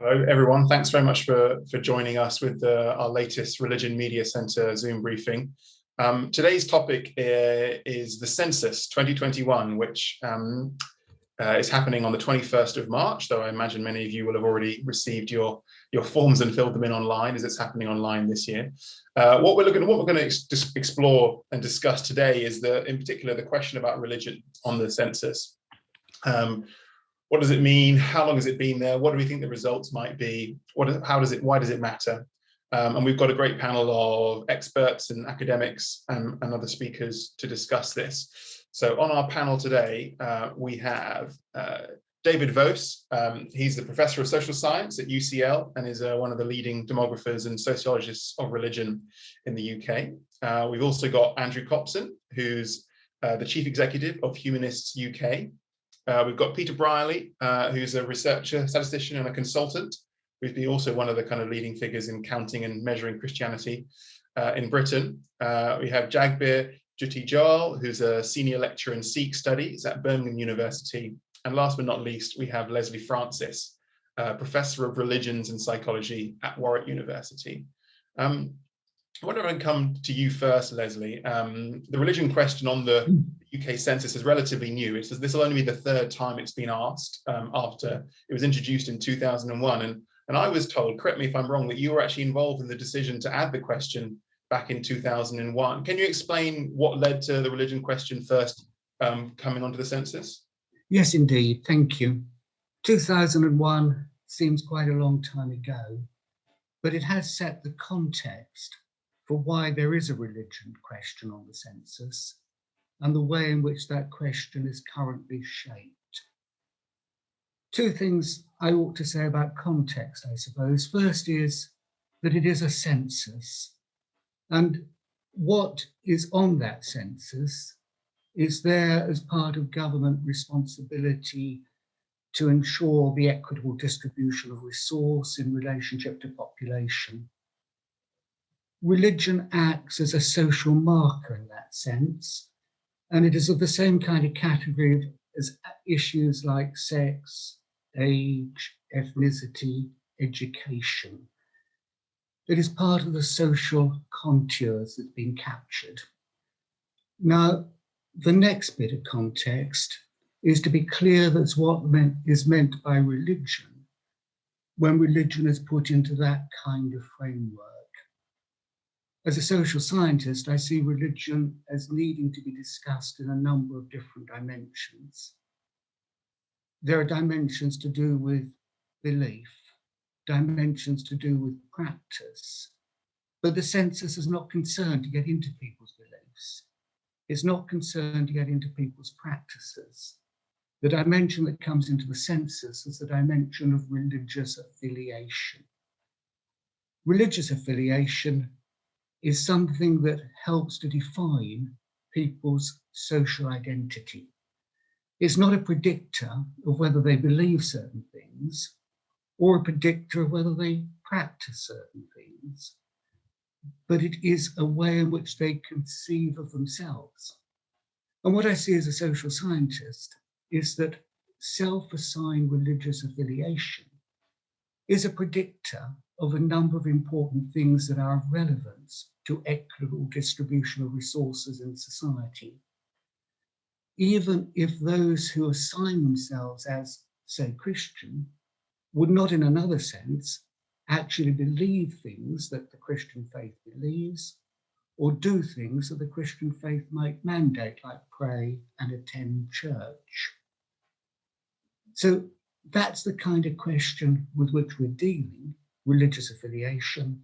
Hello, everyone. Thanks very much for joining us with our latest Religion Media Centre Zoom briefing. Today's topic is the Census 2021, which is happening on the 21st of March, though I imagine many of you will have already received your forms and filled them in online, as it's happening online this year. What we're going to explore and discuss today is in particular the question about religion on the census. What does it mean? How long has it been there? What do we think the results might be? Why does it matter? And we've got a great panel of experts and academics and other speakers to discuss this. So on our panel today, we have David Voas. He's the Professor of Social Science at UCL and is one of the leading demographers and sociologists of religion in the UK. We've also got Andrew Copson, who's the Chief Executive of Humanists UK. We've got Peter Brierley, who's a researcher, statistician, and a consultant, who's been also one of the kind of leading figures in counting and measuring Christianity in Britain. We have Jagbir Jhutti-Johal, who's a senior lecturer in Sikh Studies at Birmingham University. And last but not least, we have Leslie Francis, Professor of Religions and Psychology at Warwick University. I wonder if I can come to you first, Leslie. The religion question on the UK census is relatively new. This will only be the third time it's been asked after it was introduced in 2001. And I was told, correct me if I'm wrong, that you were actually involved in the decision to add the question back in 2001. Can you explain what led to the religion question first coming onto the census? Yes, indeed. Thank you. 2001 seems quite a long time ago, but it has set the context for why there is a religion question on the census and the way in which that question is currently shaped. Two things I ought to say about context, I suppose. First is that it is a census, and what is on that census is there as part of government responsibility to ensure the equitable distribution of resource in relationship to population. Religion acts as a social marker in that sense, and it is of the same kind of category as issues like sex, age, ethnicity, education. It is part of the social contours that's been captured. Now, the next bit of context is to be clear that's what is meant by religion when religion is put into that kind of framework. As a social scientist, I see religion as needing to be discussed in a number of different dimensions. There are dimensions to do with belief, dimensions to do with practice, but the census is not concerned to get into people's beliefs. It's not concerned to get into people's practices. The dimension that comes into the census is the dimension of religious affiliation. Religious affiliation is something that helps to define people's social identity. It's not a predictor of whether they believe certain things or a predictor of whether they practice certain things, but it is a way in which they conceive of themselves. And what I see as a social scientist is that self-assigned religious affiliation is a predictor of a number of important things that are of relevance to equitable distribution of resources in society. Even if those who assign themselves as, say, Christian, would not in another sense actually believe things that the Christian faith believes, or do things that the Christian faith might mandate, like pray and attend church. So that's the kind of question with which we're dealing, religious affiliation,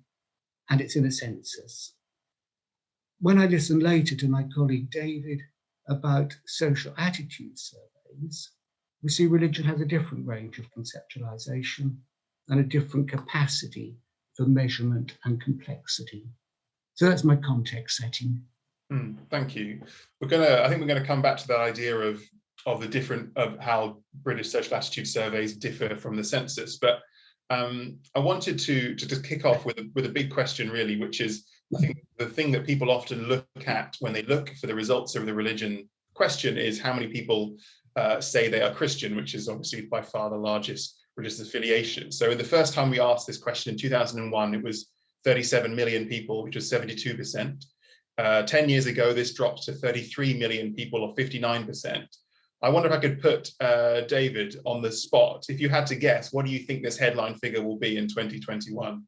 and it's in a census. When I listen later to my colleague David about social attitude surveys, we see religion has a different range of conceptualization and a different capacity for measurement and complexity. So that's my context setting. Thank you. I think we're going to come back to that idea of how British social attitude surveys differ from the census. But I wanted to just kick off with a big question, really, which is, I think the thing that people often look at when they look for the results of the religion question is how many people say they are Christian, which is obviously by far the largest religious affiliation. So the first time we asked this question in 2001, it was 37 million people, which was 72%. 10 years ago, this dropped to 33 million people, or 59%. I wonder if I could put David on the spot. If you had to guess, what do you think this headline figure will be in 2021?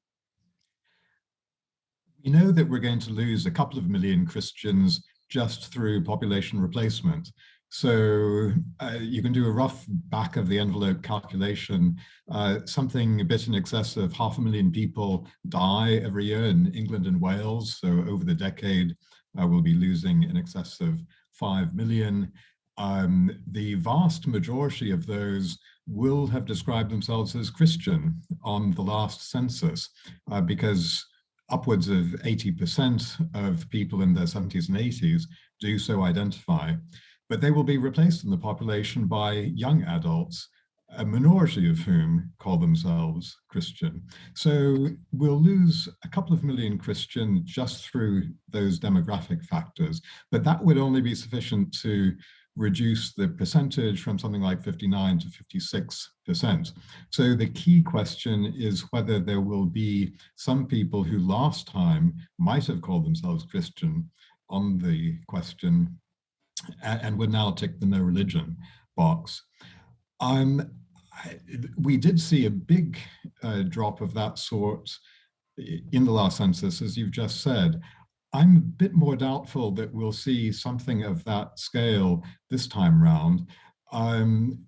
We know that we're going to lose a couple of million Christians just through population replacement. So you can do a rough back of the envelope calculation. Something a bit in excess of 500,000 people die every year in England and Wales. So over the decade, we'll be losing in excess of 5 million. The vast majority of those will have described themselves as Christian on the last census, because upwards of 80% of people in their 70s and 80s do so identify. But they will be replaced in the population by young adults, a minority of whom call themselves Christian. So we'll lose a couple of million Christian just through those demographic factors, but that would only be sufficient to reduce the percentage from something like 59 to 56%. So the key question is whether there will be some people who last time might have called themselves Christian on the question and would now tick the no religion box. We did see a big drop of that sort in the last census, as you've just said. I'm a bit more doubtful that we'll see something of that scale this time round.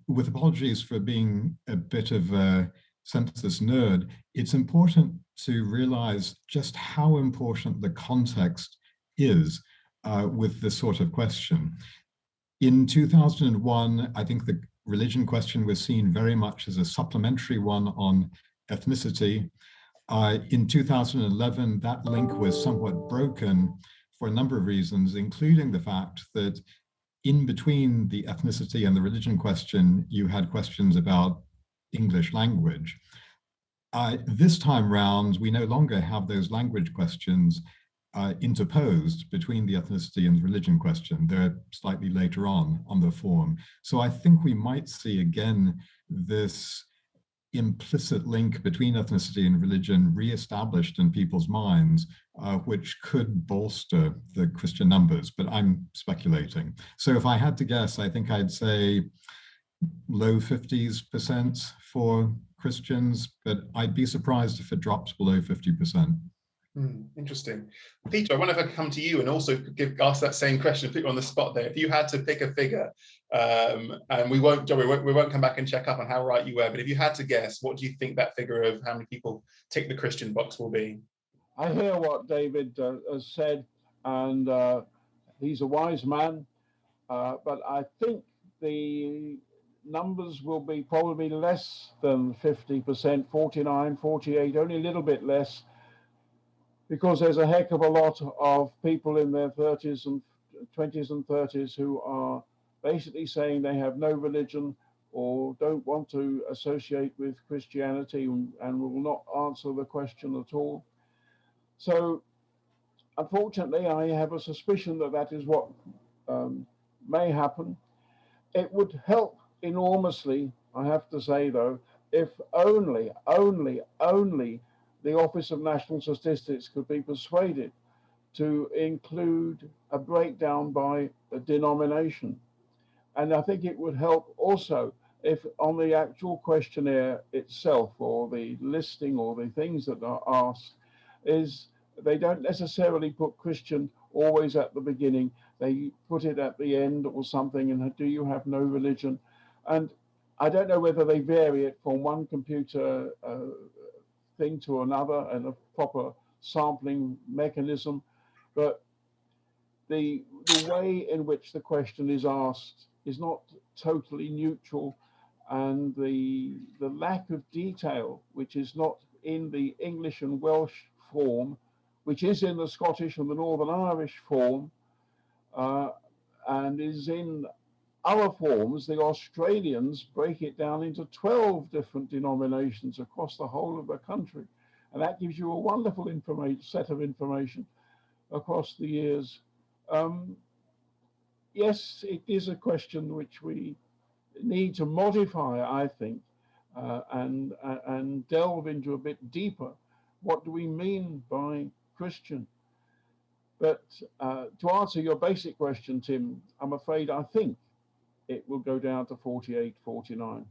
With apologies for being a bit of a census nerd, it's important to realize just how important the context is with this sort of question. In 2001, I think the religion question was seen very much as a supplementary one on ethnicity. In 2011, that link was somewhat broken for a number of reasons, including the fact that in between the ethnicity and the religion question, you had questions about English language. This time round, we no longer have those language questions interposed between the ethnicity and the religion question. They're slightly later on the form. So I think we might see again this implicit link between ethnicity and religion re-established in people's minds, which could bolster the Christian numbers, but I'm speculating. So if I had to guess, I think I'd say low 50% for Christians, but I'd be surprised if it drops below 50%. Interesting. Peter, I wonder if I could come to you and also ask that same question, put you on the spot there. If you had to pick a figure, and we won't come back and check up on how right you were, but if you had to guess, what do you think that figure of how many people tick the Christian box will be? I hear what David has said, and he's a wise man, but I think the numbers will be probably less than 50%, 49, 48, only a little bit less, because there's a heck of a lot of people in their 30s and 20s and 30s who are basically saying they have no religion or don't want to associate with Christianity and will not answer the question at all. So unfortunately, I have a suspicion that that is what may happen. It would help enormously, I have to say though, if only the Office of National Statistics could be persuaded to include a breakdown by a denomination. And I think it would help also if on the actual questionnaire itself, or the listing, or the things that are asked, is they don't necessarily put Christian always at the beginning. They put it at the end or something, and do you have no religion? And I don't know whether they vary it from one computer thing to another and a proper sampling mechanism, but the way in which the question is asked is not totally neutral, and the lack of detail, which is not in the English and Welsh form, which is in the Scottish and the Northern Irish form, and is in other forms. The Australians break it down into 12 different denominations across the whole of the country. And that gives you a wonderful set of information across the years. Yes, it is a question which we need to modify, I think, and delve into a bit deeper. What do we mean by Christian? But to answer your basic question, Tim, I'm afraid I think it will go down to 48, 49.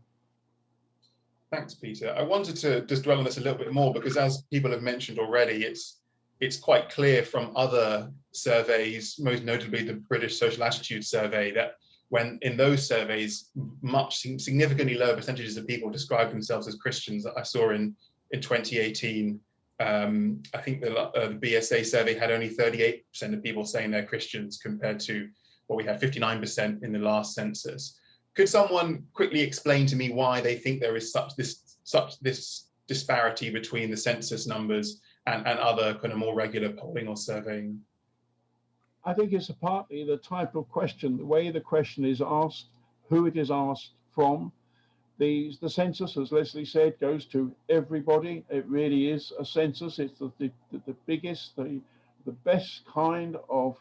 Thanks, Peter. I wanted to just dwell on this a little bit more because, as people have mentioned already, it's quite clear from other surveys, most notably the British Social Attitude Survey, that when in those surveys, significantly lower percentages of people describe themselves as Christians. That I saw in 2018. I think the BSA survey had only 38% of people saying they're Christians compared to what we had 59% in the last census. Could someone quickly explain to me why they think there is such this disparity between the census numbers and other kind of more regular polling or surveying? I think it's partly the type of question, the way the question is asked, who it is asked from. The census, as Leslie said, goes to everybody. It really is a census. It's the biggest, the best kind of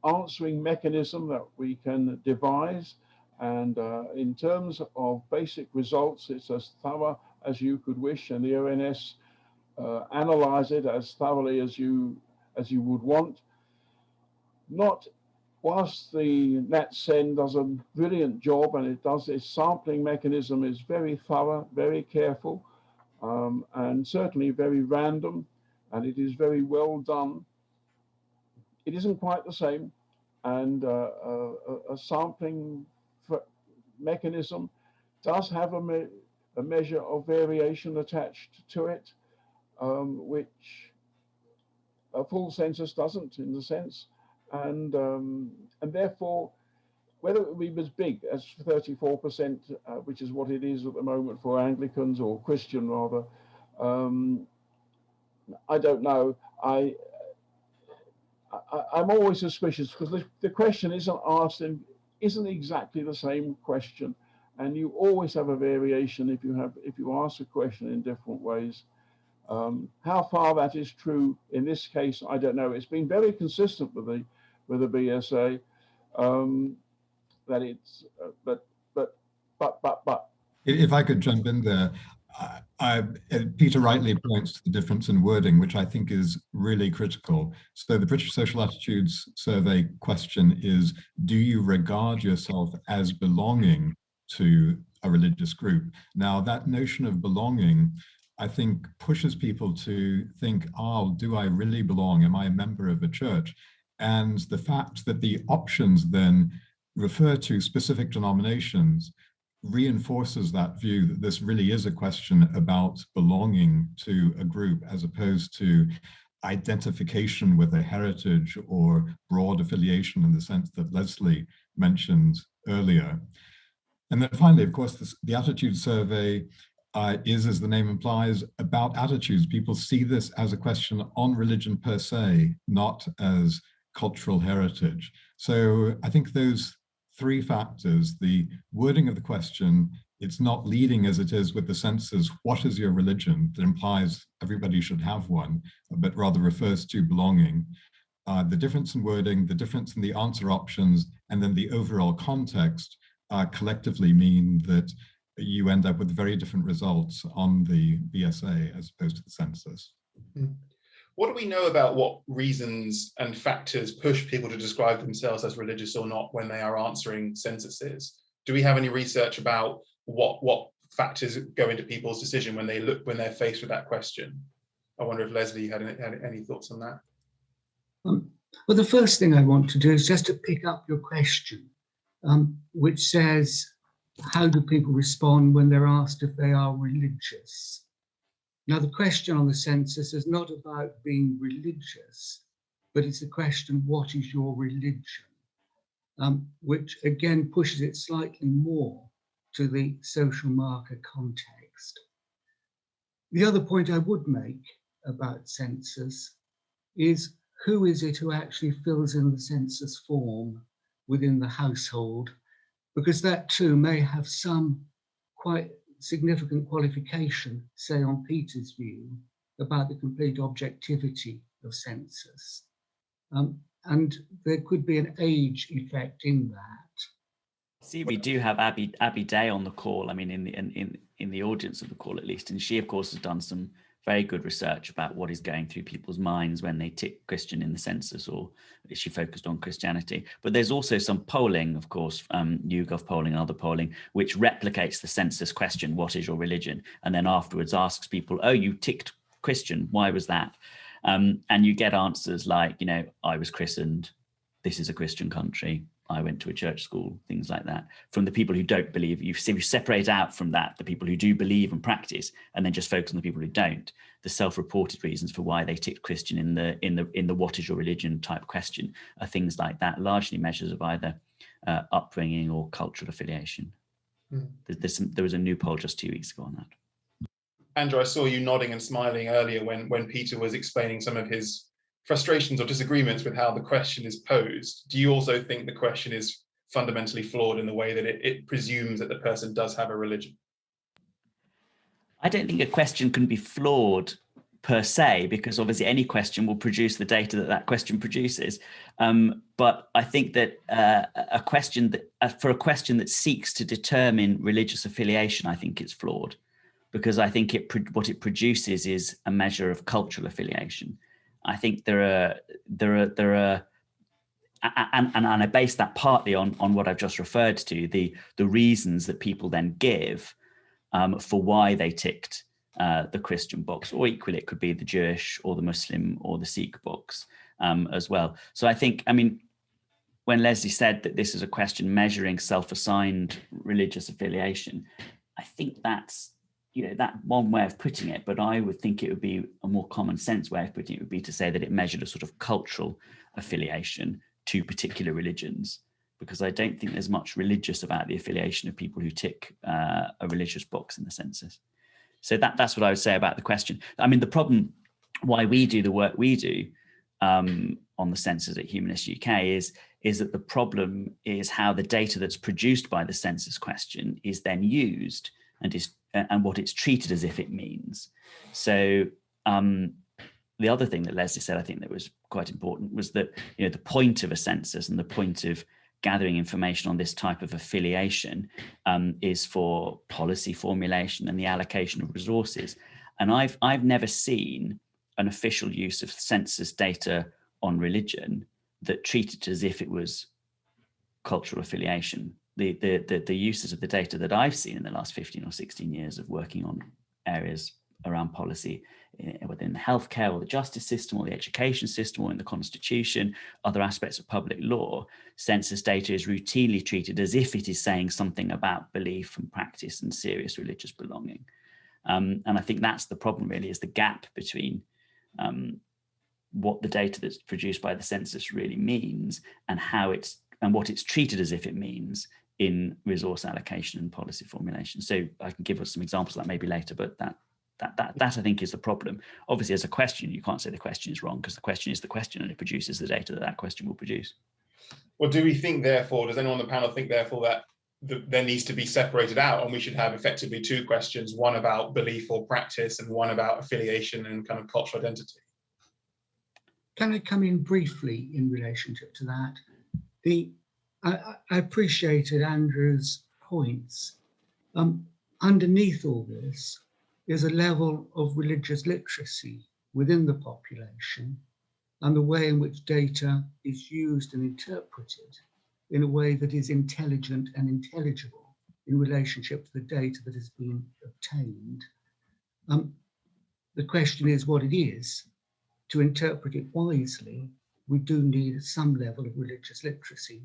answering mechanism that we can devise. And in terms of basic results, it's as thorough as you could wish, and the ONS analyze it as thoroughly as you would want. Not whilst the NatCen does a brilliant job, and it does, its sampling mechanism is very thorough, very careful, and certainly very random, and it is very well done. It isn't quite the same, and a sampling mechanism does have a measure of variation attached to it, which a full census doesn't, in the sense. And therefore, whether it would be as big as 34%, which is what it is at the moment for Anglicans, or Christian rather, I don't know. I'm always suspicious because the question isn't asked and isn't exactly the same question, and you always have a variation if you ask a question in different ways. How far that is true in this case, I don't know. It's been very consistent with the BSA, that it's but. If I could jump in there, Peter rightly points to the difference in wording, which I think is really critical. So the British Social Attitudes Survey question is, do you regard yourself as belonging to a religious group? Now, that notion of belonging, I think, pushes people to think, oh, do I really belong? Am I a member of a church? And the fact that the options then refer to specific denominations reinforces that view that this really is a question about belonging to a group as opposed to identification with a heritage or broad affiliation in the sense that Leslie mentioned earlier. And then finally, of course, the attitude survey is, as the name implies, about attitudes. People see this as a question on religion per se, not as cultural heritage. So I think those three factors, the wording of the question, it's not leading as it is with the census, what is your religion? That implies everybody should have one, but rather refers to belonging. The difference in wording, the difference in the answer options, and then the overall context collectively mean that you end up with very different results on the BSA as opposed to the census. Mm-hmm. What do we know about what reasons and factors push people to describe themselves as religious or not when they are answering censuses? Do we have any research about what factors go into people's decision when they're faced with that question? I wonder if Leslie had any thoughts on that. Well, the first thing I want to do is just to pick up your question, which says, how do people respond when they're asked if they are religious? Now, the question on the census is not about being religious, but it's the question, what is your religion? Which again pushes it slightly more to the social marker context. The other point I would make about census is, who is it who actually fills in the census form within the household? Because that too may have some quite significant qualification, say on Peter's view, about the complete objectivity of census. And there could be an age effect in that. See, we do have Abby Day on the call. I mean, in the audience of the call, at least, and she, of course, has done some very good research about what is going through people's minds when they tick Christian in the census, or is she focused on Christianity? But there's also some polling, of course, YouGov polling and other polling, which replicates the census question, what is your religion? And then afterwards asks people, oh, you ticked Christian, why was that? And you get answers like, you know, I was christened, this is a Christian country, I went to a church school, things like that, from the people who don't believe. You separate out from that the people who do believe and practice, and then just focus on the people who don't. The self-reported reasons for why they ticked Christian in the what is your religion type question are things like that, largely measures of either upbringing or cultural affiliation. There was a new poll just 2 weeks ago on that. Andrew, I saw you nodding and smiling earlier when Peter was explaining some of his frustrations or disagreements with how the question is posed. Do you also think the question is fundamentally flawed in the way that it presumes that the person does have a religion? I don't think a question can be flawed per se, because obviously any question will produce the data that question produces. But I think that for a question that seeks to determine religious affiliation, I think it's flawed, because I think what it produces is a measure of cultural affiliation. I think there are, and I base that partly on what I've just referred to, the reasons that people then give for why they ticked the Christian box, or equally it could be the Jewish or the Muslim or the Sikh box as well. So I think, I mean, when Leslie said that this is a question measuring self-assigned religious affiliation, I think that's, you know, that one way of putting it, but I would think it would be a more common sense way of putting it would be to say that it measured a sort of cultural affiliation to particular religions, because I don't think there's much religious about the affiliation of people who tick a religious box in the census. So that's what I would say about the question. I mean, the problem why we do the work we do on the census at Humanists UK is that the problem is how the data that's produced by the census question is then used and what it's treated as if it means. So the other thing that Leslie said, I think that was quite important, was that, you know, the point of a census and the point of gathering information on this type of affiliation is for policy formulation and the allocation of resources. And I've never seen an official use of census data on religion that treated it as if it was cultural affiliation. The uses of the data that I've seen in the last 15 or 16 years of working on areas around policy within the healthcare or the justice system or the education system or in the constitution, other aspects of public law, census data is routinely treated as if it is saying something about belief and practice and serious religious belonging. And I think that's the problem, really, is the gap between what the data that's produced by the census really means and what it's treated as if it means in resource allocation and policy formulation. So I can give us some examples of that maybe later, but that I think is the problem. Obviously, as a question, you can't say the question is wrong, because the question is the question and it produces the data that question will produce. Well, do we think, therefore, does anyone on the panel think, therefore, that there needs to be separated out and we should have effectively two questions, one about belief or practice and one about affiliation and kind of cultural identity? Can I come in briefly in relationship to that? I appreciated Andrew's points. Underneath all this is a level of religious literacy within the population and the way in which data is used and interpreted in a way that is intelligent and intelligible in relationship to the data that has been obtained. The question is what it is. To interpret it wisely, we do need some level of religious literacy.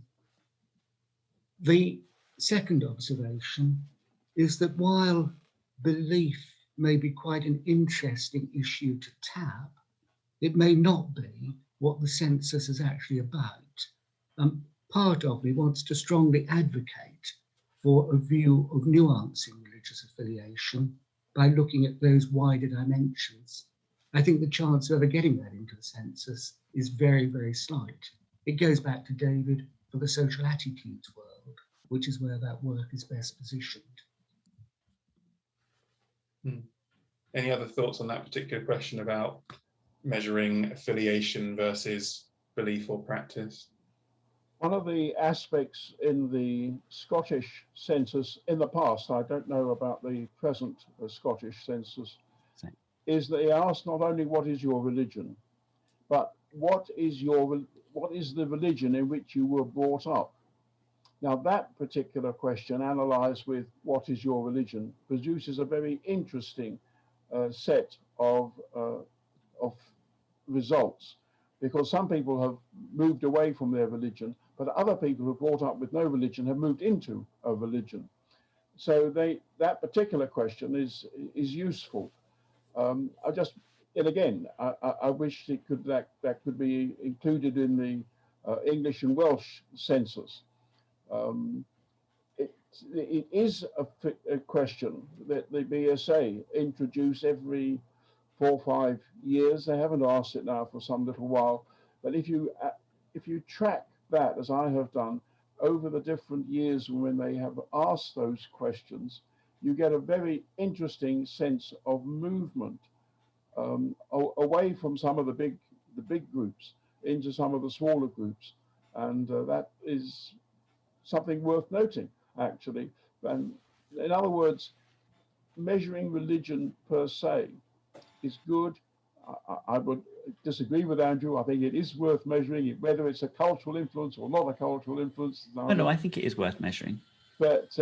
The second observation is that while belief may be quite an interesting issue to tap, it may not be what the census is actually about. Part of me wants to strongly advocate for a view of nuancing religious affiliation by looking at those wider dimensions. I think the chance of ever getting that into the census is very, very slight. It goes back to David for the social attitudes world, which is where that work is best positioned. Any other thoughts on that particular question about measuring affiliation versus belief or practice? One of the aspects in the Scottish census in the past, I don't know about the present Scottish census, is that they ask not only what is your religion, but what is the religion in which you were brought up. Now that particular question, analysed with what is your religion, produces a very interesting set of results, because some people have moved away from their religion, but other people who are brought up with no religion have moved into a religion. So that particular question is useful. I wish that could be included in the English and Welsh census. It is a question that the BSA introduce every 4 or 5 years. They haven't asked it now for some little while, but if you track that, as I have done, over the different years when they have asked those questions, you get a very interesting sense of movement away from some of the big groups into some of the smaller groups, and that is something worth noting, actually. And in other words, measuring religion per se is good. I would disagree with Andrew. I think it is worth measuring it, whether it's a cultural influence or not a cultural influence. No, I think it is worth measuring. But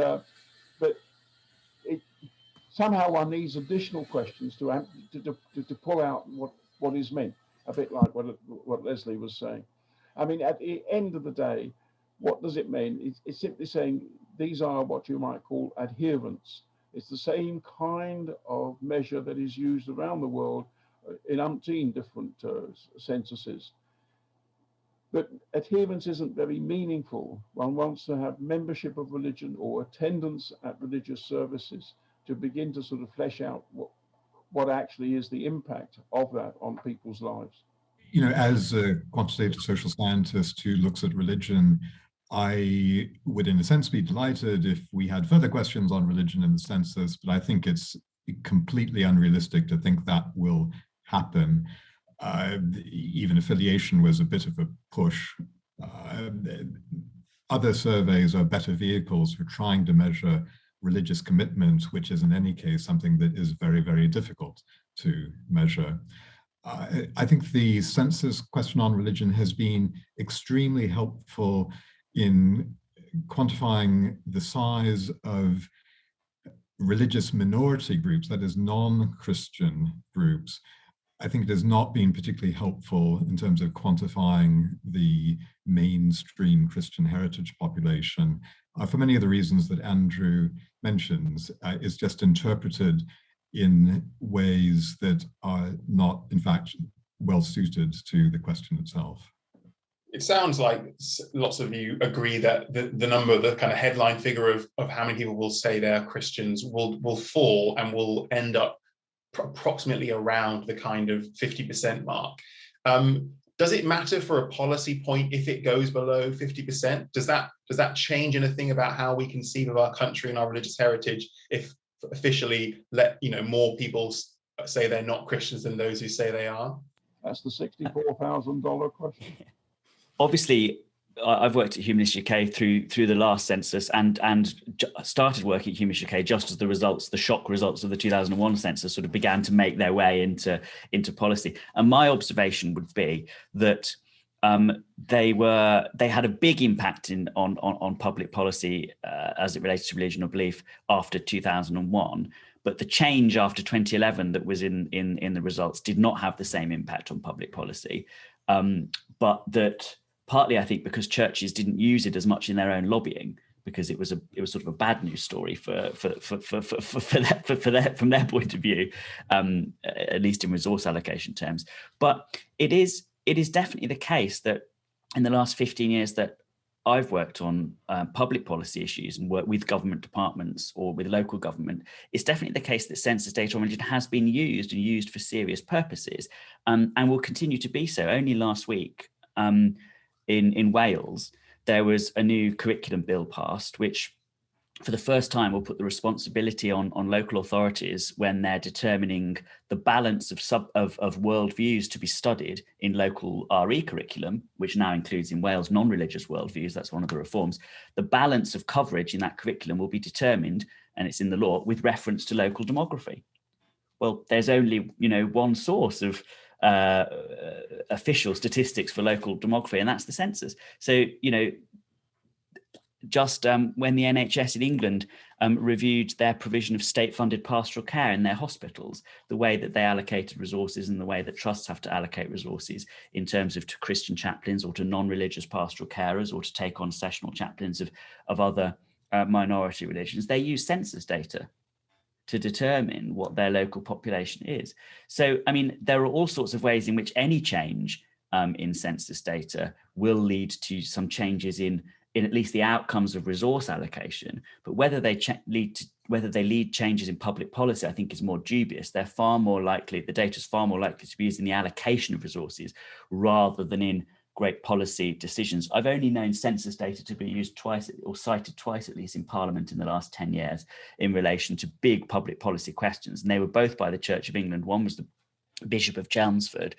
somehow one needs additional questions to pull out what is meant, a bit like what Leslie was saying. I mean, at the end of the day, what does it mean? It's simply saying these are what you might call adherents. It's the same kind of measure that is used around the world in umpteen different censuses. But adherence isn't very meaningful. One wants to have membership of religion or attendance at religious services to begin to sort of flesh out what actually is the impact of that on people's lives. You know, as a quantitative social scientist who looks at religion, I would, in a sense, be delighted if we had further questions on religion in the census, but I think it's completely unrealistic to think that will happen. Even affiliation was a bit of a push. Other surveys are better vehicles for trying to measure religious commitment, which is in any case something that is very, very difficult to measure. I think the census question on religion has been extremely helpful in quantifying the size of religious minority groups, that is non-Christian groups. I think it has not been particularly helpful in terms of quantifying the mainstream Christian heritage population for many of the reasons that Andrew mentions. It's just interpreted in ways that are not, in fact, well suited to the question itself. It sounds like lots of you agree that the number, the kind of headline figure of how many people will say they're Christians will fall and will end up approximately around the kind of 50% mark. Does it matter for a policy point if it goes below 50%? Does that change anything about how we conceive of our country and our religious heritage if officially more people say they're not Christians than those who say they are? That's the $64,000 question. Obviously, I've worked at Humanists UK through the last census and started working at Humanists UK just as the shock results of the 2001 census sort of began to make their way into policy. And my observation would be that they had a big impact on public policy as it relates to religion or belief after 2001. But the change after 2011 that was in the results did not have the same impact on public policy. But that partly, I think, because churches didn't use it as much in their own lobbying, because it was sort of a bad news story for from their point of view, at least in resource allocation terms. But it is definitely the case that in the last 15 years that I've worked on public policy issues and worked with government departments or with local government, it's definitely the case that census data on religion has been used for serious purposes, and will continue to be so. Only last week, in Wales, there was a new curriculum bill passed, which for the first time, will put the responsibility on local authorities when they're determining the balance of worldviews to be studied in local RE curriculum, which now includes in Wales non-religious worldviews. That's one of the reforms. The balance of coverage in that curriculum will be determined, and it's in the law, with reference to local demography. Well, there's only, one source of official statistics for local demography, and that's the census. So, just when the NHS in England reviewed their provision of state-funded pastoral care in their hospitals, the way that they allocated resources and the way that trusts have to allocate resources in terms of to Christian chaplains or to non-religious pastoral carers or to take on sessional chaplains of other minority religions, they use census data to determine what their local population is. So, I mean, there are all sorts of ways in which any change in census data will lead to some changes in at least the outcomes of resource allocation, but whether they lead changes in public policy, I think is more dubious. They're far more likely, the data is far more likely to be used in the allocation of resources rather than in great policy decisions. I've only known census data to be used twice or cited twice at least in Parliament in the last 10 years in relation to big public policy questions. And they were both by the Church of England. One was the Bishop of Chelmsford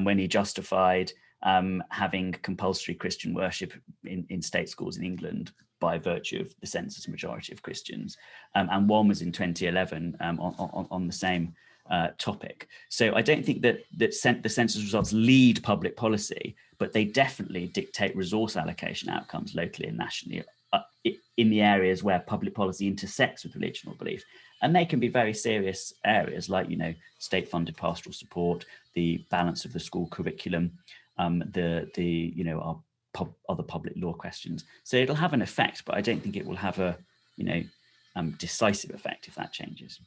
when he justified having compulsory Christian worship in state schools in England by virtue of the census majority of Christians. And one was in 2011 on the same topic. So I don't think that the census results lead public policy, but they definitely dictate resource allocation outcomes locally and nationally in the areas where public policy intersects with religion or belief. And they can be very serious areas like, state-funded pastoral support, the balance of the school curriculum, other public law questions. So it'll have an effect, but I don't think it will have a, decisive effect if that changes.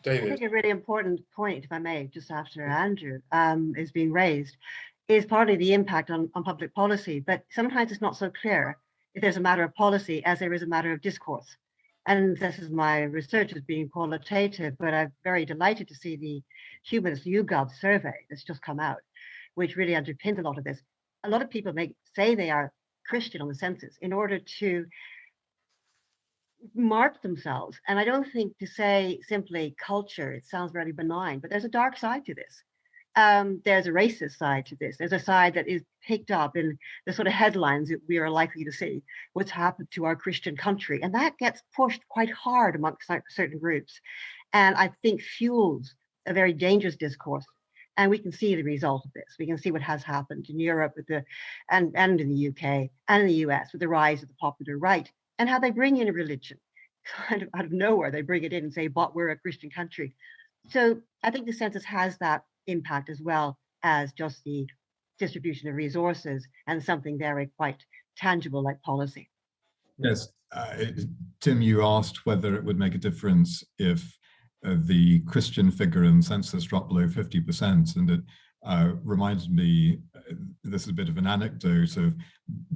David. I think a really important point, if I may, just after Andrew is being raised, is partly the impact on public policy, but sometimes it's not so clear if there's a matter of policy as there is a matter of discourse. And this is my research as being qualitative, but I'm very delighted to see the Humanist YouGov survey that's just come out, which really underpins a lot of this. A lot of people say they are Christian on the census in order to mark themselves. And I don't think to say simply culture, it sounds very benign, but there's a dark side to this. There's a racist side to this. There's a side that is picked up in the sort of headlines that we are likely to see, what's happened to our Christian country. And that gets pushed quite hard amongst certain groups. And I think fuels a very dangerous discourse. And we can see the result of this. We can see what has happened in Europe and in the UK and in the US with the rise of the popular right and how they bring in a religion kind of out of nowhere. They bring it in and say, but we're a Christian country. So I think the census has that impact as well as just the distribution of resources and something very quite tangible like policy. Yes, Tim, you asked whether it would make a difference if the Christian figure in census dropped below 50%, and it reminds me, this is a bit of an anecdote of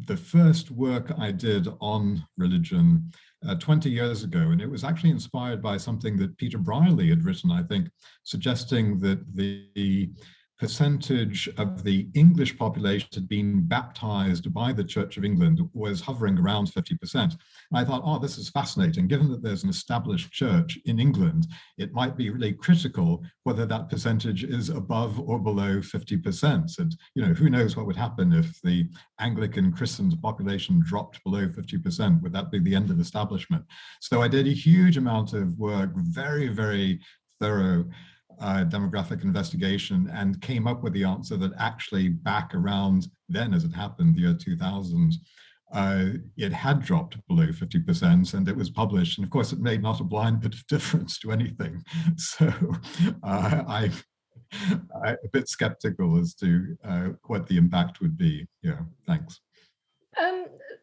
the first work I did on religion 20 years ago, and it was actually inspired by something that Peter Brierley had written, I think, suggesting that the percentage of the English population had been baptized by the Church of England was hovering around 50%. And I thought, oh, this is fascinating. Given that there's an established church in England, it might be really critical whether that percentage is above or below 50%. And, who knows what would happen if the Anglican Christian population dropped below 50%? Would that be the end of establishment? So I did a huge amount of work, very, very thorough demographic investigation, and came up with the answer that actually back around then, as it happened, the year 2000, it had dropped below 50%, and it was published. And of course, it made not a blind bit of difference to anything. So I'm a bit skeptical as to what the impact would be. Yeah, thanks.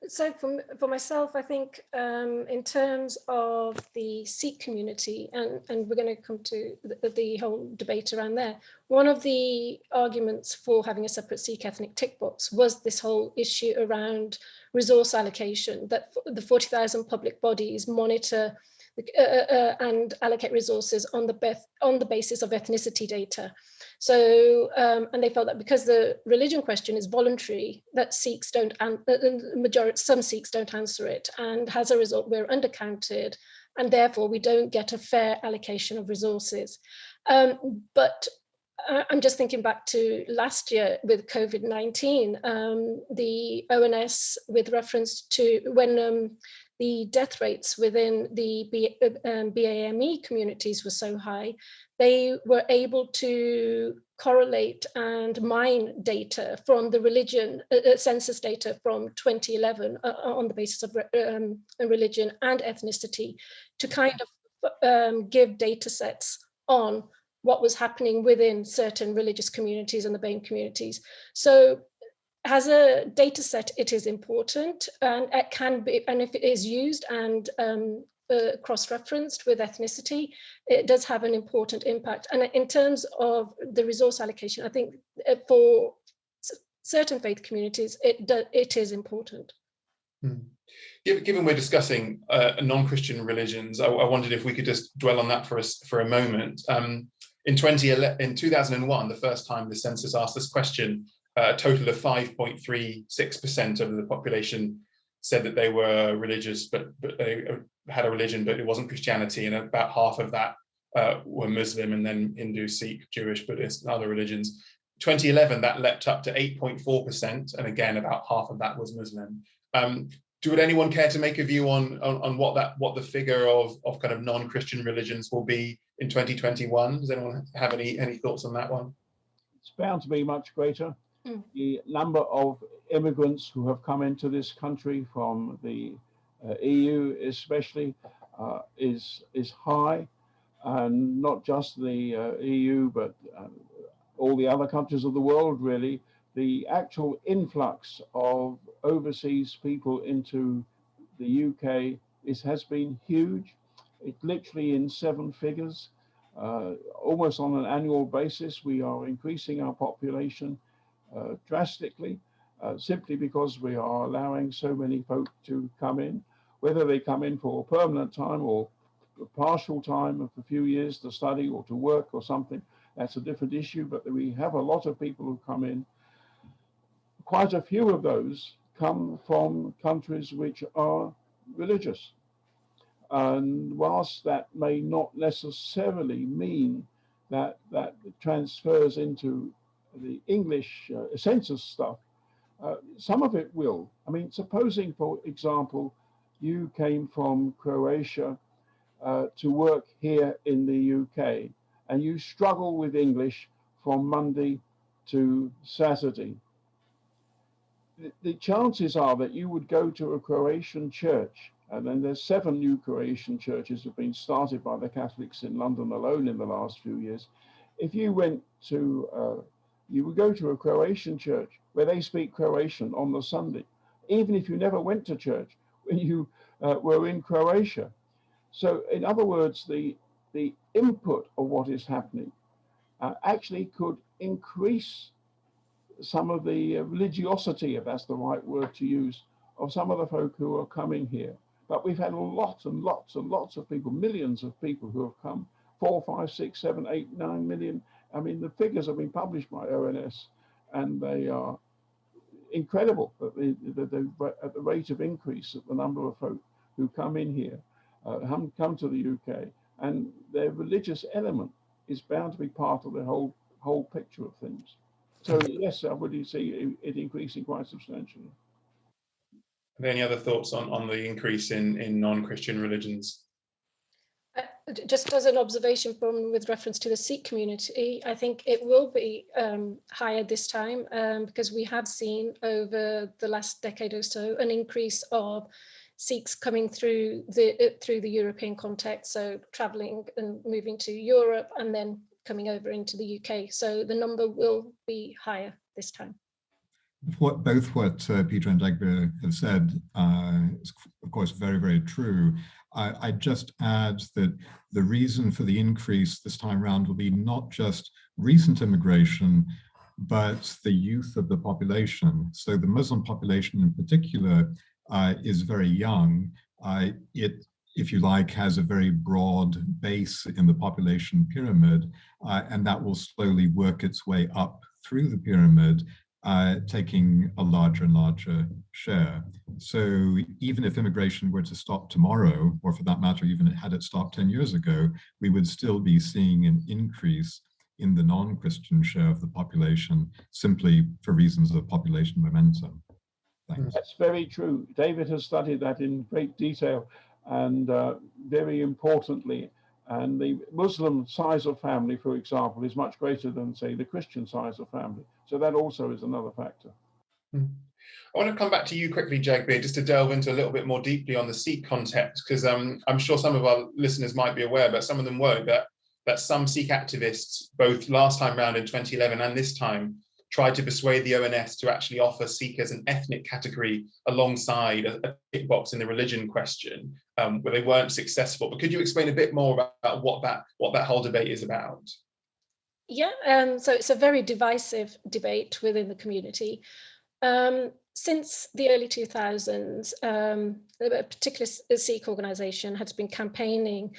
So for myself, I think in terms of the Sikh community, and we're going to come to the whole debate around there, one of the arguments for having a separate Sikh ethnic tick box was this whole issue around resource allocation, that the 40,000 public bodies monitor and allocate resources on the basis of ethnicity data. So, and they felt that because the religion question is voluntary, that Sikhs don't, some Sikhs don't answer it, and as a result, we're undercounted, and therefore we don't get a fair allocation of resources. But I'm just thinking back to last year with COVID-19, the ONS, with reference to when the death rates within the BAME communities were so high, they were able to correlate and mine data from the religion census data from 2011 on the basis of religion and ethnicity to kind of give data sets on what was happening within certain religious communities and the BAME communities. So as a data set, it is important, and it can be, and if it is used and cross-referenced with ethnicity, it does have an important impact. And in terms of the resource allocation, I think for certain faith communities, it is important. Given we're discussing non-Christian religions, I wondered if we could just dwell on that for a moment. In 2001, the first time the census asked this question, a total of 5.36% of the population said that they were religious, but they had a religion, but it wasn't Christianity, and about half of that were Muslim, and then Hindu, Sikh, Jewish, Buddhist, and other religions. 2011, that leapt up to 8.4%, and again, about half of that was Muslim. Would anyone care to make a view on what the figure of kind of non-Christian religions will be in 2021? Does anyone have any thoughts on that one? It's bound to be much greater. The number of immigrants who have come into this country from the EU especially is high, and not just the EU, but all the other countries of the world, really. The actual influx of overseas people into the UK has been huge. It's literally in 7 figures. Almost on an annual basis, we are increasing our population drastically, simply because we are allowing so many folk to come in, whether they come in for a permanent time or a partial time of a few years to study or to work or something. That's a different issue, but we have a lot of people who come in. Quite a few of those come from countries which are religious. And whilst that may not necessarily mean that transfers into the English census stuff, some of it will. I mean, supposing, for example, you came from Croatia to work here in the UK, and you struggle with English from Monday to Saturday. The chances are that you would go to a Croatian church, and then there's 7 new Croatian churches have been started by the Catholics in London alone in the last few years. If you went to, you would go to a Croatian church where they speak Croatian on the Sunday, even if you never went to church when you were in Croatia. So in other words, the input of what is happening actually could increase some of the religiosity, if that's the right word to use, of some of the folk who are coming here. But we've had lots and lots and lots of people, millions of people who have come, 4, 5, 6, 7, 8, 9 million. I mean, the figures have been published by ONS, and they are incredible at the rate of increase of the number of folk who come in here, come to the UK, and their religious element is bound to be part of the whole picture of things. So yes, I would see it increasing quite substantially. Are there any other thoughts on the increase in non-Christian religions? Just as an observation with reference to the Sikh community, I think it will be higher this time because we have seen over the last decade or so an increase of Sikhs coming through the European context, so traveling and moving to Europe and then coming over into the UK. So the number will be higher this time. Both what Peter and Jagbir have said is, of course, very, very true. I'd just add that the reason for the increase this time around will be not just recent immigration, but the youth of the population. So the Muslim population in particular is very young. It if you like, has a very broad base in the population pyramid, and that will slowly work its way up through the pyramid, taking a larger and larger share. So even if immigration were to stop tomorrow, or for that matter, even had it stopped 10 years ago, we would still be seeing an increase in the non-Christian share of the population, simply for reasons of population momentum. Thanks. That's very true. David has studied that in great detail, and very importantly, and the Muslim size of family, for example, is much greater than, say, the Christian size of family. So that also is another factor. I want to come back to you quickly, Jagbir, just to delve into a little bit more deeply on the Sikh context, because I'm sure some of our listeners might be aware, but some of them won't, that some Sikh activists, both last time round in 2011 and this time, tried to persuade the ONS to actually offer Sikh as an ethnic category alongside a tick box in the religion question, where they weren't successful. But could you explain a bit more about what that whole debate is about? Yeah, so it's a very divisive debate within the community. Since the early 2000s, a particular Sikh organisation has been campaigning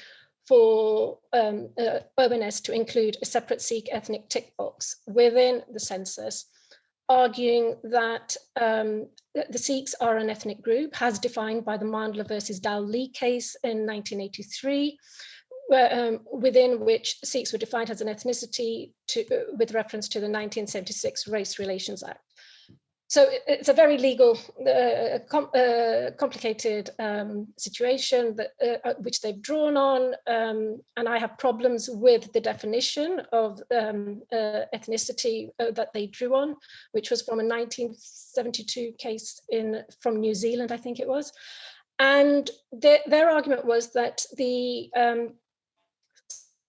for ONS to include a separate Sikh ethnic tick box within the census, arguing that the Sikhs are an ethnic group, as defined by the Mandla versus Dowley case in 1983, within which Sikhs were defined as an ethnicity with reference to the 1976 Race Relations Act. So it's a very legal, complicated situation that which they've drawn on, and I have problems with the definition of ethnicity that they drew on, which was from a 1972 case from New Zealand, I think it was. And their argument was that the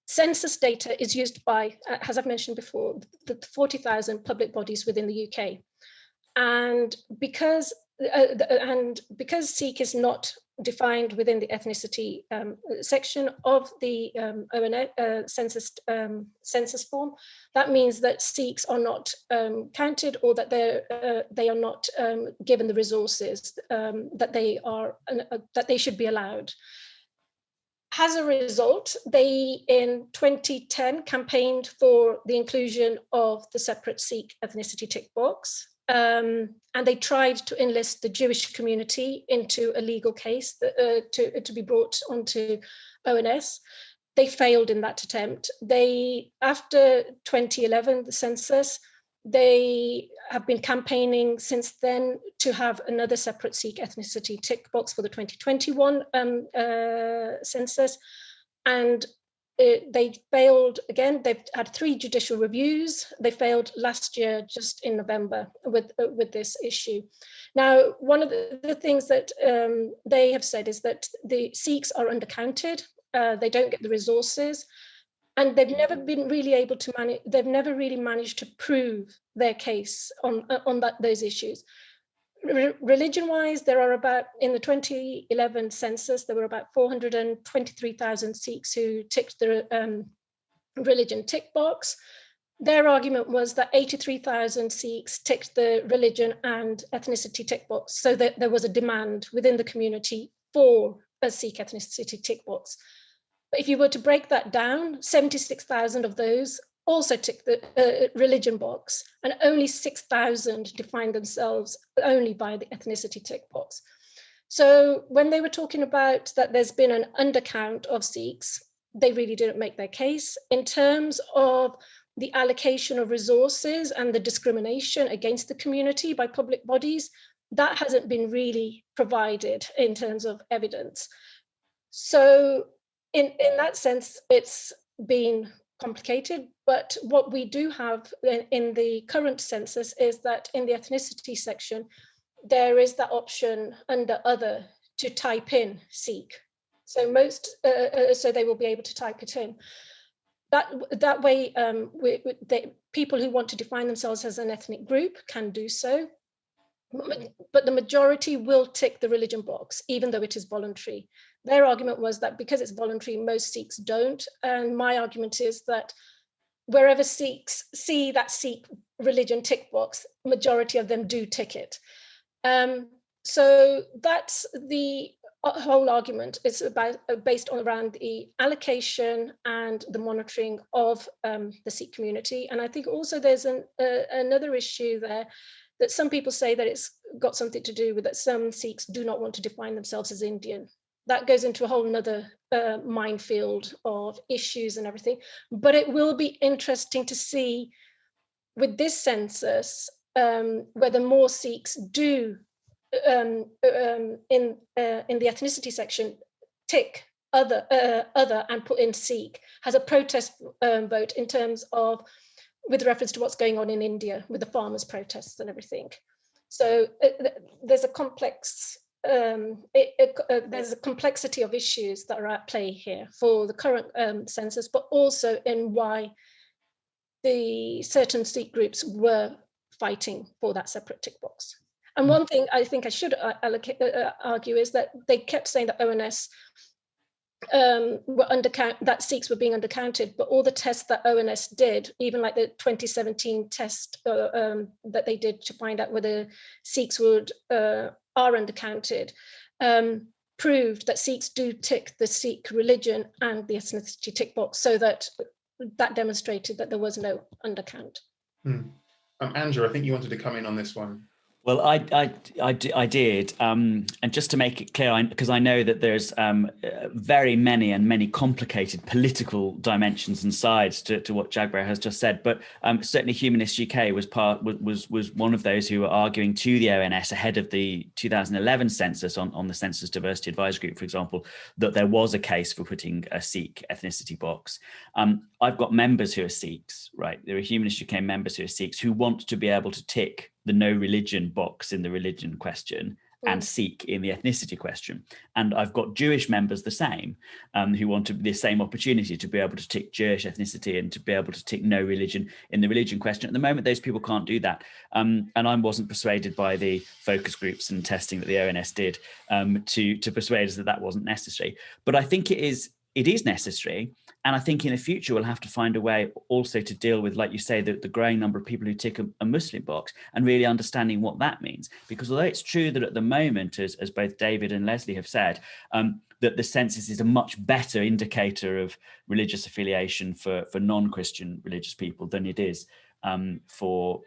census data is used by, as I've mentioned before, the 40,000 public bodies within the UK. And because Sikh is not defined within the ethnicity section of the census form, that means that Sikhs are not counted, or that they are not given the resources that they should be allowed. As a result, they in 2010 campaigned for the inclusion of the separate Sikh ethnicity tick box. And they tried to enlist the Jewish community into a legal case to be brought onto ONS. They failed in that attempt. After 2011, the census, they have been campaigning since then to have another separate Sikh ethnicity tick box for the 2021 census. And they failed again. They've had 3 judicial reviews. They failed last year, just in November, with this issue. Now, one of the things that they have said is that the Sikhs are undercounted. They don't get the resources, and they've never been really able to manage. They've never really managed to prove their case on those issues. Religion-wise, there are about, in the 2011 census, there were about 423,000 Sikhs who ticked the religion tick box. Their argument was that 83,000 Sikhs ticked the religion and ethnicity tick box, so that there was a demand within the community for a Sikh ethnicity tick box. But if you were to break that down, 76,000 of those also ticked the religion box, and only 6,000 defined themselves only by the ethnicity tick box. So when they were talking about that there's been an undercount of Sikhs, they really didn't make their case. In terms of the allocation of resources and the discrimination against the community by public bodies, that hasn't been really provided in terms of evidence. So in that sense, it's been complicated, but what we do have in the current census is that in the ethnicity section, there is that option under other to type in Sikh. So so they will be able to type it in. That way, people who want to define themselves as an ethnic group can do so, but the majority will tick the religion box, even though it is voluntary. Their argument was that because it's voluntary, most Sikhs don't. And my argument is that wherever Sikhs see that Sikh religion tick box, majority of them do tick it. So that's the whole argument is based on around the allocation and the monitoring of the Sikh community. And I think also there's another issue there, that some people say that it's got something to do with that some Sikhs do not want to define themselves as Indian. That goes into a whole nother minefield of issues and everything. But it will be interesting to see with this census whether more Sikhs do in the ethnicity section tick other and put in Sikh as a protest vote in terms of, with reference to what's going on in India with the farmers' protests and everything. So there's a complex, there's a complexity of issues that are at play here for the current census, but also in why the certain Sikh groups were fighting for that separate tick box. And one thing I think I should argue is that they kept saying that ONS that Sikhs were being undercounted, but all the tests that ONS did, even like the 2017 test that they did to find out whether Sikhs are undercounted, proved that Sikhs do tick the Sikh religion and the ethnicity tick box, so that demonstrated that there was no undercount. Andrew, I think you wanted to come in on this one. Well, I did, and just to make it clear, because I know that there's very many complicated political dimensions and sides to what Jagbir has just said, but certainly Humanists UK was one of those who were arguing to the ONS ahead of the 2011 census on the Census Diversity Advisory Group, for example, that there was a case for putting a Sikh ethnicity box. I've got members who are Sikhs, right? There are Humanists UK members who are Sikhs who want to be able to tick the no religion box in the religion question and Sikh in the ethnicity question. And I've got Jewish members the same, who want the same opportunity to be able to tick Jewish ethnicity and to be able to tick no religion in the religion question. At the moment, those people can't do that. And I wasn't persuaded by the focus groups and testing that the ONS did to persuade us that that wasn't necessary. But I think it is necessary. And I think in the future, we'll have to find a way also to deal with, like you say, the growing number of people who tick a Muslim box and really understanding what that means. Because although it's true that at the moment, as both David and Leslie have said, that the census is a much better indicator of religious affiliation for non-Christian religious people than it is for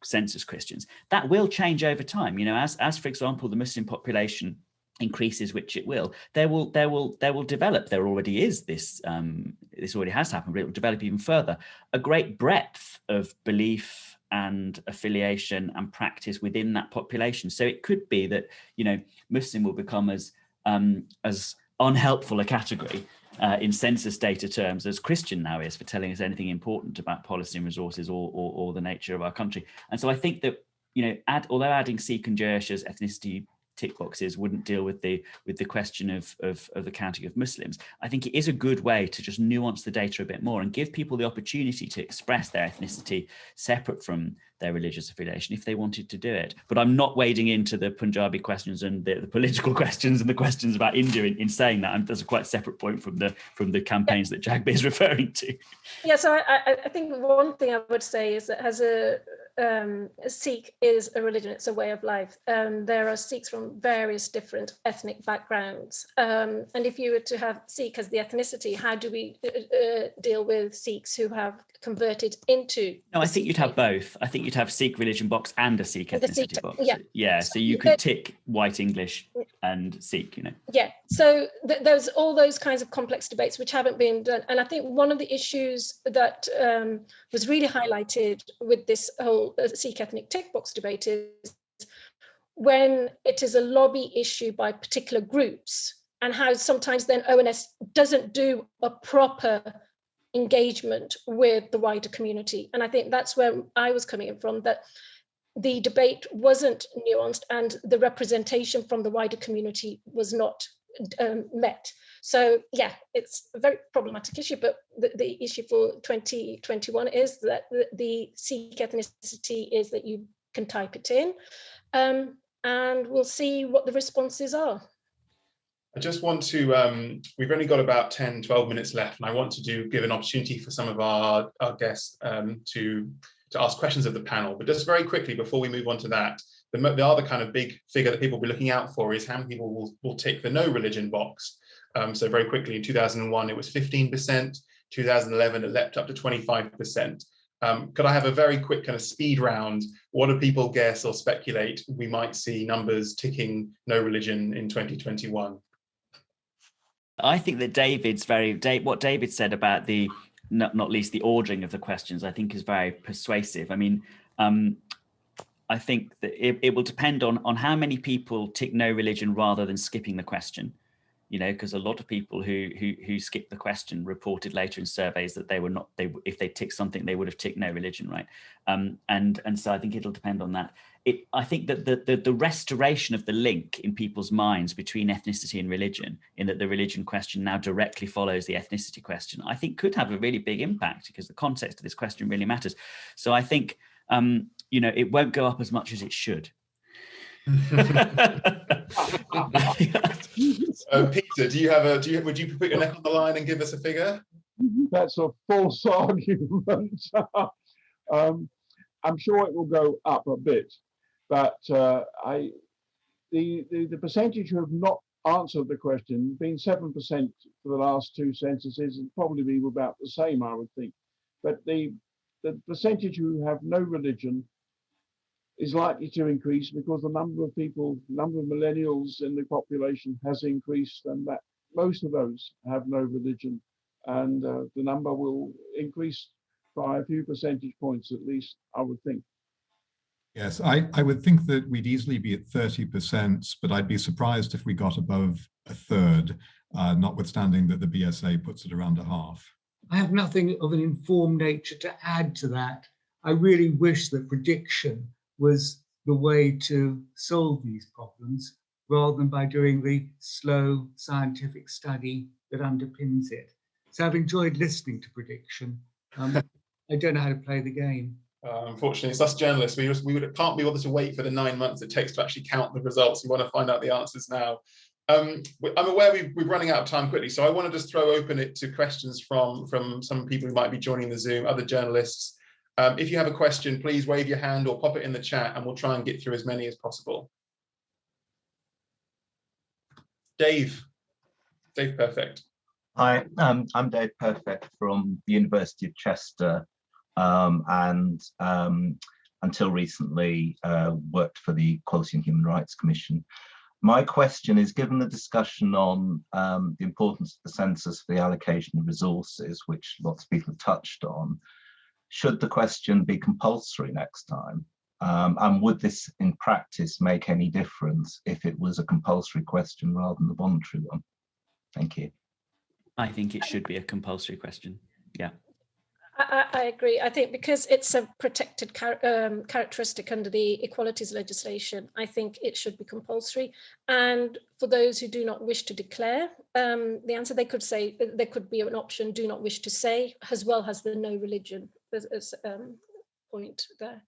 census Christians. That will change over time. You know, as for example, the Muslim population increases, which it will, there will develop, there already is this already has happened, but it will develop even further, a great breadth of belief and affiliation and practice within that population. So it could be that, you know, Muslim will become as unhelpful a category in census data terms as Christian now is for telling us anything important about policy and resources or the nature of our country. And so I think that, you know, although adding Sikh and Jewish as ethnicity tick boxes wouldn't deal with the question of the counting of Muslims, I think it is a good way to just nuance the data a bit more and give people the opportunity to express their ethnicity separate from their religious affiliation if they wanted to do it. But I'm not wading into the Punjabi questions and the political questions and the questions about India in saying that. That's a quite separate point from the campaigns that Jagbir is referring to. Yeah, so I think one thing I would say is that as a Sikh is a religion, it's a way of life. There are Sikhs from various different ethnic backgrounds. And if you were to have Sikh as the ethnicity, how do we deal with Sikhs who have converted into? No, I think you'd have both. I think you'd have Sikh religion box and a Sikh ethnicity box. Yeah, so you could tick white English and Sikh, you know. Yeah, so there's all those kinds of complex debates which haven't been done. And I think one of the issues that was really highlighted with this whole Sikh ethnic tick box debate is when it is a lobby issue by particular groups, and how sometimes then ONS doesn't do a proper engagement with the wider community. And I think that's where I was coming from, that the debate wasn't nuanced and the representation from the wider community was not met. So yeah, it's a very problematic issue, but the issue for 2021 is that the Sikh ethnicity is that you can type it in, and we'll see what the responses are. I just want to, we've only got about 10, 12 minutes left, and I want to give an opportunity for some of our guests to to ask questions of the panel. But just very quickly, before we move on to that, the other kind of big figure that people will be looking out for is how many people will tick the no religion box. So very quickly, in 2001, it was 15%. 2011, it leapt up to 25%. Could I have a very quick kind of speed round? What do people guess or speculate we might see numbers ticking no religion in 2021? I think that what David said about the, not least the ordering of the questions, I think is very persuasive. I mean, I think that it will depend on how many people tick no religion rather than skipping the question. You know, because a lot of people who skipped the question reported later in surveys that if they ticked something, they would have ticked no religion, right? And so I think it'll depend on that. I think that the restoration of the link in people's minds between ethnicity and religion, in that the religion question now directly follows the ethnicity question, I think could have a really big impact, because the context of this question really matters. So I think you know, it won't go up as much as it should. Peter, would you put your neck on the line and give us a figure? That's a false argument. I'm sure it will go up a bit, but the percentage who have not answered the question, being 7% for the last two censuses, and probably be about the same, I would think. But the percentage who have no religion is likely to increase, because the number of millennials in the population has increased, and that most of those have no religion, and the number will increase by a few percentage points at least, I would think. Yes, I would think that we'd easily be at 30%, but I'd be surprised if we got above a third, notwithstanding that the BSA puts it around a half. I have nothing of an informed nature to add to that. I really wish that prediction was the way to solve these problems, rather than by doing the slow scientific study that underpins it. So I've enjoyed listening to prediction. I don't know how to play the game. Unfortunately, it's us journalists. We can't be bothered to wait for the 9 months it takes to actually count the results. We want to find out the answers now. I'm aware we're running out of time quickly, so I want to just throw open it to questions from some people who might be joining the Zoom, other journalists. If you have a question, please wave your hand or pop it in the chat, and we'll try and get through as many as possible. Dave Perfect. Hi, I'm Dave Perfect from the University of Chester, and until recently worked for the Equality and Human Rights Commission. My question is, given the discussion on the importance of the census for the allocation of resources, which lots of people have touched on, should the question be compulsory next time? And would this in practice make any difference if it was a compulsory question rather than the voluntary one? Thank you. I think it should be a compulsory question. Yeah. I agree. I think because it's a protected characteristic under the equalities legislation, I think it should be compulsory. And for those who do not wish to declare the answer, they could say, there could be an option, do not wish to say, as well as the no religion as point there.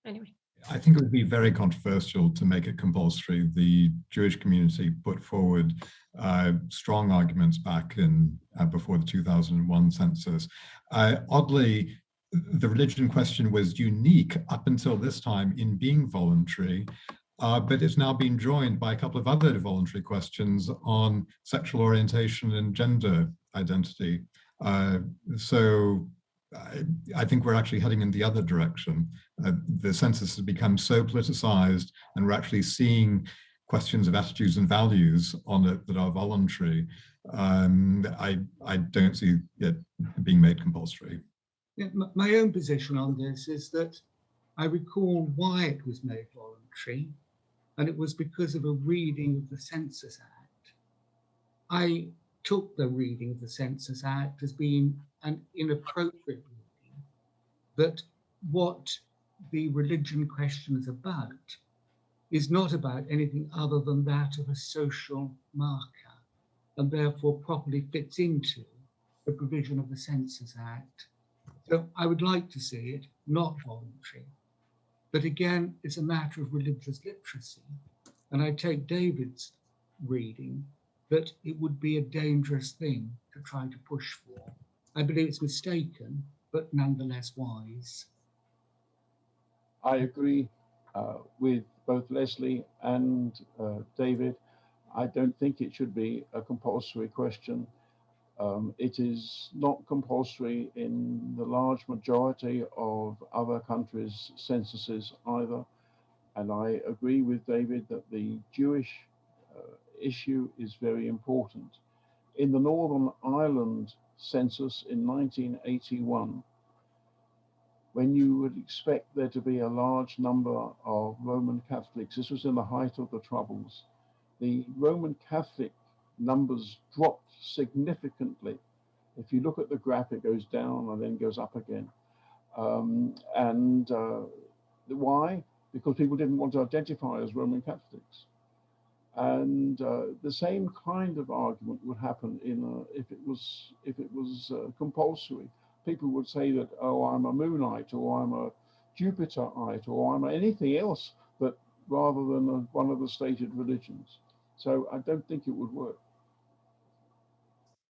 Anyway. I think it would be very controversial to make it compulsory. The Jewish community put forward strong arguments back in before the 2001 census. Oddly, the religion question was unique up until this time in being voluntary, but it's now been joined by a couple of other voluntary questions on sexual orientation and gender identity. So I think we're actually heading in the other direction. The census has become so politicized, and we're actually seeing questions of attitudes and values on it that are voluntary. I don't see it being made compulsory. Yeah, my own position on this is that I recall why it was made voluntary, and it was because of a reading of the Census Act. I took the reading of the Census Act as being an inappropriate reading, that what the religion question is not about anything other than that of a social marker, and therefore properly fits into the provision of the Census Act. So I would like to see it not voluntary. But again, it's a matter of religious literacy. And I take David's reading that it would be a dangerous thing to try to push for. I believe it's mistaken, but nonetheless wise. I agree with both Leslie and David. I don't think it should be a compulsory question. It is not compulsory in the large majority of other countries' censuses either. And I agree with David that the Jewish issue is very important. In the Northern Ireland census in 1981, when you would expect there to be a large number of Roman Catholics, this was in the height of the Troubles, the Roman Catholic numbers dropped significantly. If you look at the graph, it goes down and then goes up again. Why? Because people didn't want to identify as Roman Catholics. And the same kind of argument would happen if it was compulsory. People would say that, oh, I'm a Moonite, or I'm a Jupiterite, or I'm anything else, but rather than one of the stated religions. So I don't think it would work.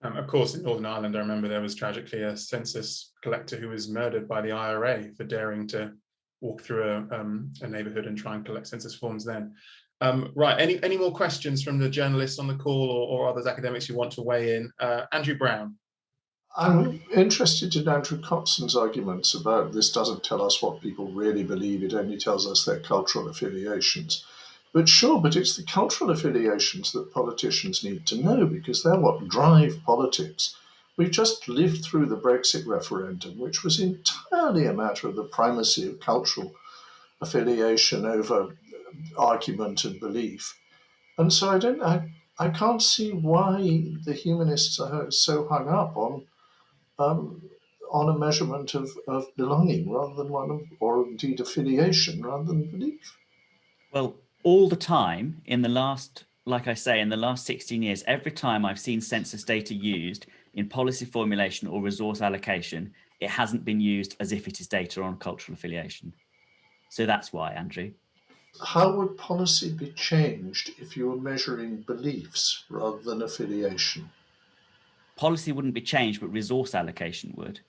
Of course, in Northern Ireland, I remember there was tragically a census collector who was murdered by the IRA for daring to walk through a neighborhood and try and collect census forms then. Right, any more questions from the journalists on the call, or others academics who want to weigh in? Andrew Brown. I'm interested in Andrew Copson's arguments about this doesn't tell us what people really believe, it only tells us their cultural affiliations. But sure, but it's the cultural affiliations that politicians need to know, because they're what drive politics. We've just lived through the Brexit referendum, which was entirely a matter of the primacy of cultural affiliation over argument and belief. And so I can't see why the humanists are so hung up on a measurement of belonging rather than one of, or indeed affiliation rather than belief. Well, all the time in the last, like I say, in the last 16 years, every time I've seen census data used in policy formulation or resource allocation, it hasn't been used as if it is data on cultural affiliation. So that's why, Andrew. How would policy be changed if you were measuring beliefs rather than affiliation? Policy wouldn't be changed, but resource allocation would.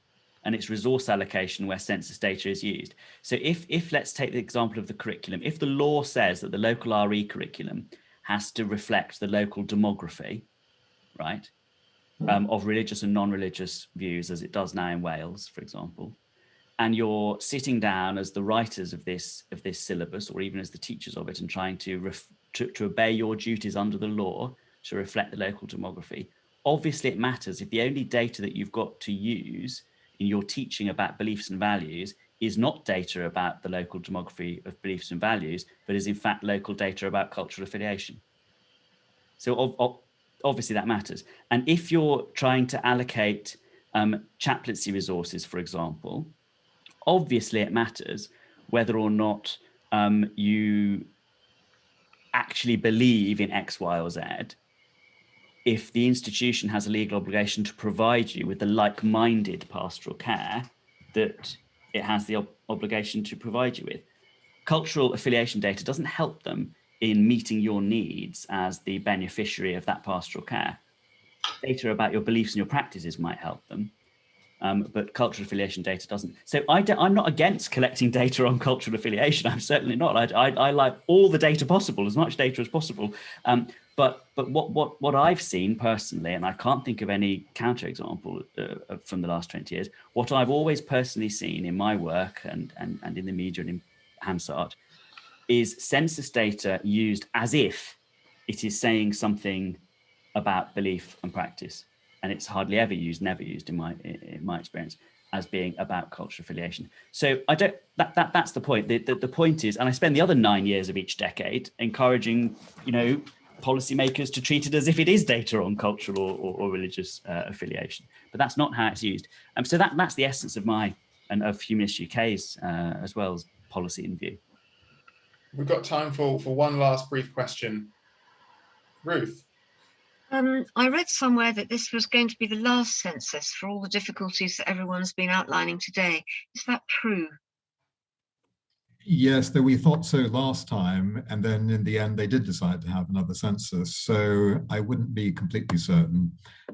And it's resource allocation where census data is used. So if let's take the example of the curriculum, if the law says that the local RE curriculum has to reflect the local demography, right, of religious and non-religious views, as it does now in Wales, for example, and you're sitting down as the writers of this syllabus, or even as the teachers of it, and trying to obey your duties under the law to reflect the local demography, obviously it matters if the only data that you've got to use in your teaching about beliefs and values is not data about the local demography of beliefs and values, but is in fact local data about cultural affiliation. So obviously that matters. And if you're trying to allocate chaplaincy resources, for example, obviously it matters whether or not you actually believe in X, Y, or Z, if the institution has a legal obligation to provide you with the like-minded pastoral care that it has the obligation to provide you with. Cultural affiliation data doesn't help them in meeting your needs as the beneficiary of that pastoral care. Data about your beliefs and your practices might help them, but cultural affiliation data doesn't. So I'm not against collecting data on cultural affiliation. I'm certainly not. I like all the data possible, as much data as possible. But what I've seen personally, and I can't think of any counterexample from the last 20 years, what I've always personally seen in my work and in the media and in Hansard is census data used as if it is saying something about belief and practice. And it's hardly ever used, never used in my experience, as being about cultural affiliation. So I don't. That's the point. The point is, and I spend the other 9 years of each decade encouraging, policymakers to treat it as if it is data on cultural or religious affiliation. But that's not how it's used. So that's the essence of of Humanists UK's as well as policy in view. We've got time for one last brief question. Ruth. I read somewhere that this was going to be the last census for all the difficulties that everyone's been outlining today. Is that true? Yes, though we thought so last time, and then in the end they did decide to have another census, so I wouldn't be completely certain.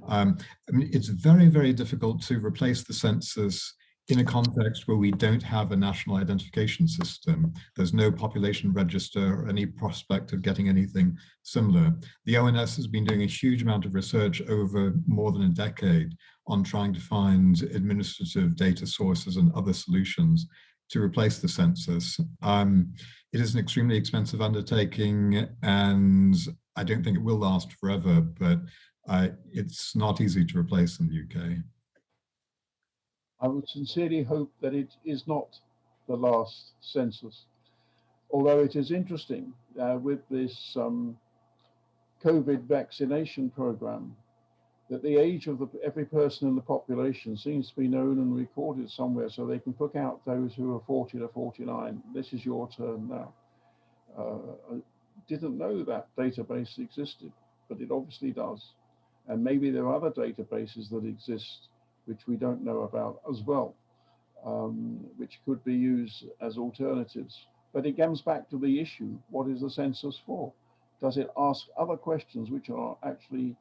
I mean, it's very, very difficult to replace the census in a context where we don't have a national identification system. There's no population register or any prospect of getting anything similar. The ONS has been doing a huge amount of research over more than a decade on trying to find administrative data sources and other solutions to replace the census. It is an extremely expensive undertaking, and I don't think it will last forever, but it's not easy to replace in the UK. I would sincerely hope that it is not the last census, although it is interesting with this COVID vaccination program that the age of every person in the population seems to be known and recorded somewhere, so they can pick out those who are 40 to 49. This is your turn now. I didn't know that database existed, but it obviously does. And maybe there are other databases that exist which we don't know about as well, which could be used as alternatives. But it comes back to the issue, what is the census for? Does it ask other questions which are actually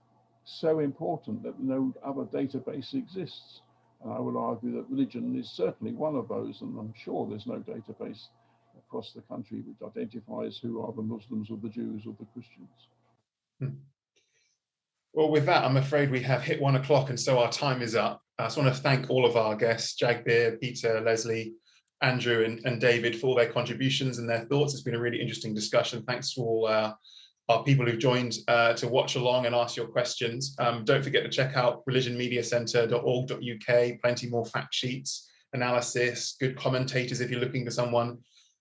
so important that no other database exists? And I would argue that religion is certainly one of those, and I'm sure there's no database across the country which identifies who are the Muslims or the Jews or the Christians. Well, with that, I'm afraid we have hit 1 o'clock, and so our time is up. I just want to thank all of our guests, Jagbir, Peter, Leslie, Andrew, and David, for all their contributions and their thoughts. It's been a really interesting discussion. Thanks to all our people who've joined to watch along and ask your questions. Don't forget to check out religionmediacentre.org.uk, plenty more fact sheets, analysis, good commentators if you're looking for someone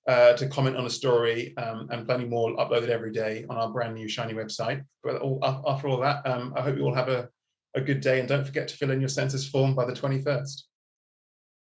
to comment on a story, and plenty more uploaded every day on our brand new shiny website. But after all that, I hope you all have a good day, and don't forget to fill in your census form by the 21st.